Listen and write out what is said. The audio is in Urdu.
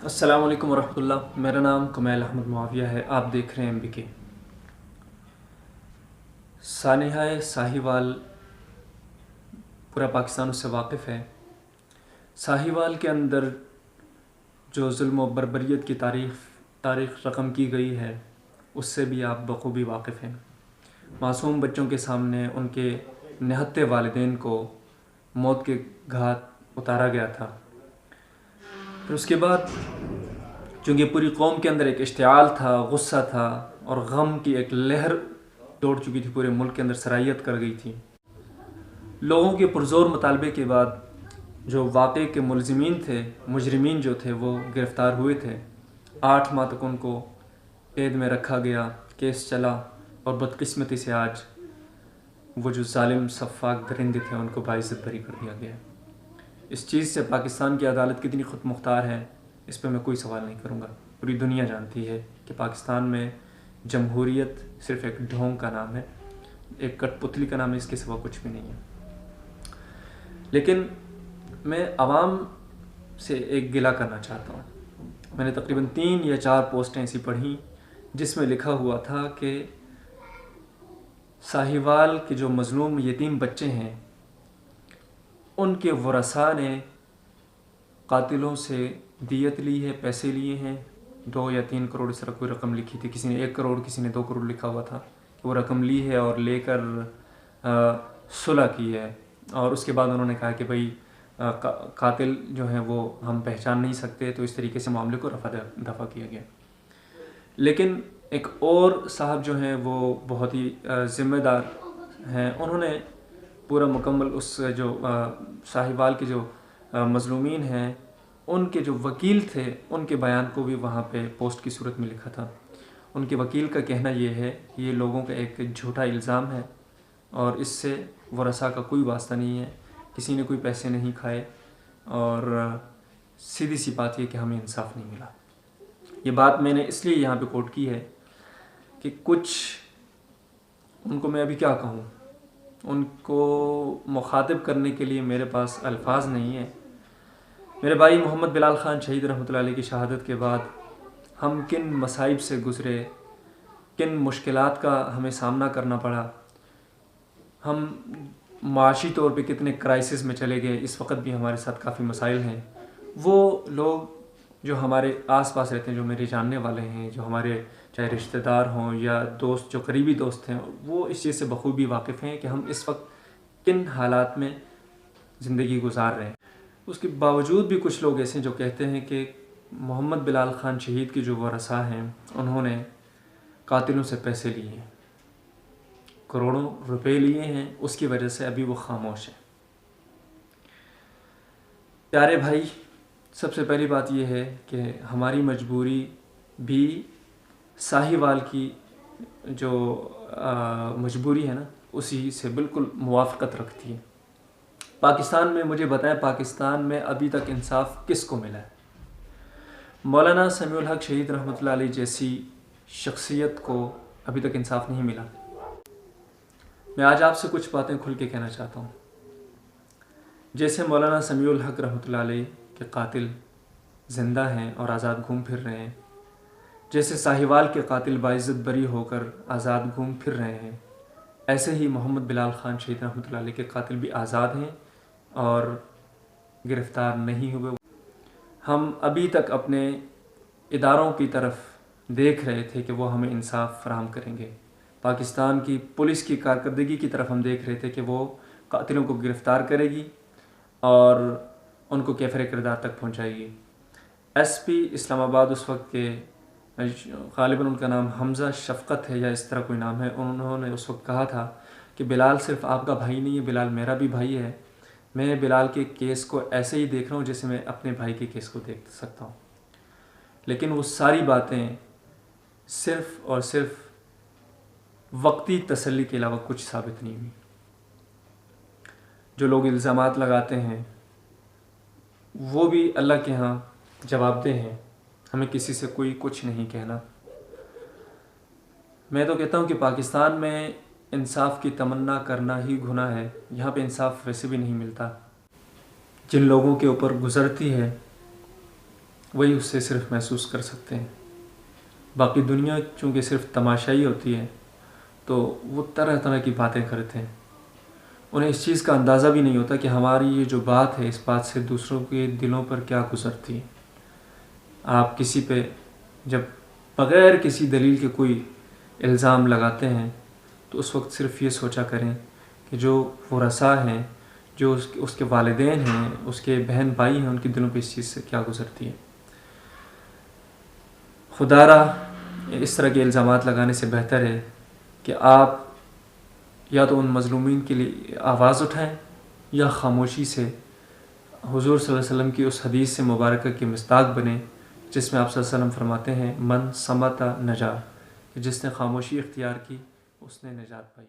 السلام علیکم ورحمۃ اللہ۔ میرا نام کمیل احمد معاویہ ہے۔ آپ دیکھ رہے ہیں MBK۔ سانحہ ساہیوال پورا پاکستان اس سے واقف ہے۔ ساہیوال کے اندر جو ظلم و بربریت کی تاریخ رقم کی گئی ہے اس سے بھی آپ بخوبی واقف ہیں۔ معصوم بچوں کے سامنے ان کے نہتے والدین کو موت کے گھاٹ اتارا گیا تھا۔ پھر اس کے بعد چونکہ پوری قوم کے اندر ایک اشتعال تھا، غصہ تھا اور غم کی ایک لہر دوڑ چکی تھی، پورے ملک کے اندر سرایت کر گئی تھی۔ لوگوں کے پرزور مطالبے کے بعد جو واقعے کے ملزمین تھے، مجرمین جو تھے، وہ گرفتار ہوئے تھے۔ 8 ماہ تک ان کو قید میں رکھا گیا، کیس چلا اور بدقسمتی سے آج وہ جو ظالم سفاک درندے تھے ان کو باعزت بری کر دیا گیا۔ اس چیز سے پاکستان کی عدالت کتنی خود مختار ہے اس پہ میں کوئی سوال نہیں کروں گا۔ پوری دنیا جانتی ہے کہ پاکستان میں جمہوریت صرف ایک ڈھونگ کا نام ہے، ایک کٹ پتلی کا نام ہے، اس کے سوا کچھ بھی نہیں ہے۔ لیکن میں عوام سے ایک گلہ کرنا چاہتا ہوں۔ میں نے تقریباً 3 یا 4 پوسٹیں ایسی پڑھیں جس میں لکھا ہوا تھا کہ ساہیوال کے جو مظلوم یتیم بچے ہیں ان کے ورثاء نے قاتلوں سے دیت لی ہے، پیسے لیے ہیں، 2 یا 3 کروڑ اس طرح کوئی رقم لکھی تھی، کسی نے 1 کروڑ، کسی نے 2 کروڑ لکھا ہوا تھا کہ وہ رقم لی ہے اور لے کر صلح کی ہے۔ اور اس کے بعد انہوں نے کہا کہ بھائی قاتل جو ہیں وہ ہم پہچان نہیں سکتے، تو اس طریقے سے معاملے کو رفع دفع کیا گیا۔ لیکن ایک اور صاحب جو ہیں وہ بہت ہی ذمہ دار ہیں، انہوں نے پورا مکمل اس جو ساہیوال کے جو مظلومین ہیں ان کے جو وکیل تھے ان کے بیان کو بھی وہاں پہ پوسٹ کی صورت میں لکھا تھا۔ ان کے وکیل کا کہنا یہ ہے کہ یہ لوگوں کا ایک جھوٹا الزام ہے اور اس سے ورثاء کا کوئی واسطہ نہیں ہے، کسی نے کوئی پیسے نہیں کھائے اور سیدھی سی بات یہ کہ ہمیں انصاف نہیں ملا۔ یہ بات میں نے اس لیے یہاں پہ کوٹ کی ہے کہ کچھ ان کو میں ابھی کیا کہوں، ان کو مخاطب کرنے کے لیے میرے پاس الفاظ نہیں ہیں۔ میرے بھائی محمد بلال خان شہید رحمۃ اللہ علیہ کی شہادت کے بعد ہم کن مصائب سے گزرے، کن مشکلات کا ہمیں سامنا کرنا پڑا، ہم معاشی طور پہ کتنے کرائسس میں چلے گئے، اس وقت بھی ہمارے ساتھ کافی مسائل ہیں۔ وہ لوگ جو ہمارے آس پاس رہتے ہیں، جو میرے جاننے والے ہیں، جو ہمارے چاہے رشتہ دار ہوں یا دوست، جو قریبی دوست ہیں، وہ اس چیز سے بخوبی واقف ہیں کہ ہم اس وقت کن حالات میں زندگی گزار رہے ہیں۔ اس کے باوجود بھی کچھ لوگ ایسے جو کہتے ہیں کہ محمد بلال خان شہید کے جو ورثاء ہیں انہوں نے قاتلوں سے پیسے لیے ہیں، کروڑوں روپے لیے ہیں، اس کی وجہ سے ابھی وہ خاموش ہیں۔ پیارے بھائی، سب سے پہلی بات یہ ہے کہ ہماری مجبوری بھی ساہیوال کی جو مجبوری ہے نا اسی سے بالکل موافقت رکھتی ہے۔ پاکستان میں مجھے بتائیں، پاکستان میں ابھی تک انصاف کس کو ملا ہے؟ مولانا سمیع الحق شہید رحمۃ اللہ علیہ جیسی شخصیت کو ابھی تک انصاف نہیں ملا۔ میں آج آپ سے کچھ باتیں کھل کے کہنا چاہتا ہوں۔ جیسے مولانا سمیع الحق رحمۃ اللہ علیہ کے قاتل زندہ ہیں اور آزاد گھوم پھر رہے ہیں، جیسے ساہیوال کے قاتل باعزت بری ہو کر آزاد گھوم پھر رہے ہیں، ایسے ہی محمد بلال خان شہید رحمۃ اللہ علیہ کے قاتل بھی آزاد ہیں اور گرفتار نہیں ہوئے۔ ہم ابھی تک اپنے اداروں کی طرف دیکھ رہے تھے کہ وہ ہمیں انصاف فراہم کریں گے، پاکستان کی پولیس کی کارکردگی کی طرف ہم دیکھ رہے تھے کہ وہ قاتلوں کو گرفتار کرے گی اور ان کو کیفر کردار تک پہنچائے گی۔ SP اسلام آباد اس وقت کے غالباً ان کا نام حمزہ شفقت ہے یا اس طرح کوئی نام ہے، انہوں نے اس وقت کہا تھا کہ بلال صرف آپ کا بھائی نہیں ہے، بلال میرا بھی بھائی ہے، میں بلال کے کیس کو ایسے ہی دیکھ رہا ہوں جیسے میں اپنے بھائی کے کیس کو دیکھ سکتا ہوں۔ لیکن وہ ساری باتیں صرف اور صرف وقتی تسلی کے علاوہ کچھ ثابت نہیں ہوئی۔ جو لوگ الزامات لگاتے ہیں وہ بھی اللہ کے ہاں جواب دہ ہیں، ہمیں کسی سے کوئی کچھ نہیں کہنا۔ میں تو کہتا ہوں کہ پاکستان میں انصاف کی تمنا کرنا ہی گناہ ہے، یہاں پہ انصاف ویسے بھی نہیں ملتا۔ جن لوگوں کے اوپر گزرتی ہے وہی اس سے صرف محسوس کر سکتے ہیں۔ باقی دنیا چونکہ صرف تماشائی ہوتی ہے تو وہ طرح طرح کی باتیں کرتے ہیں، انہیں اس چیز کا اندازہ بھی نہیں ہوتا کہ ہماری یہ جو بات ہے اس بات سے دوسروں کے دلوں پر کیا گزرتی ہے۔ آپ کسی پہ جب بغیر کسی دلیل کے کوئی الزام لگاتے ہیں تو اس وقت صرف یہ سوچا کریں کہ جو ورثاء ہیں، جو اس کے والدین ہیں، اس کے بہن بھائی ہیں، ان کے دلوں پہ اس چیز سے کیا گزرتی ہے۔ خدا را اس طرح کے الزامات لگانے سے بہتر ہے کہ آپ یا تو ان مظلومین کے لیے آواز اٹھائیں یا خاموشی سے حضور صلی اللہ علیہ وسلم کی اس حدیث سے مبارکہ کی مصداق بنیں جس میں آپ صلی اللہ علیہ وسلم فرماتے ہیں من صمت نجا، کہ جس نے خاموشی اختیار کی اس نے نجات پائی۔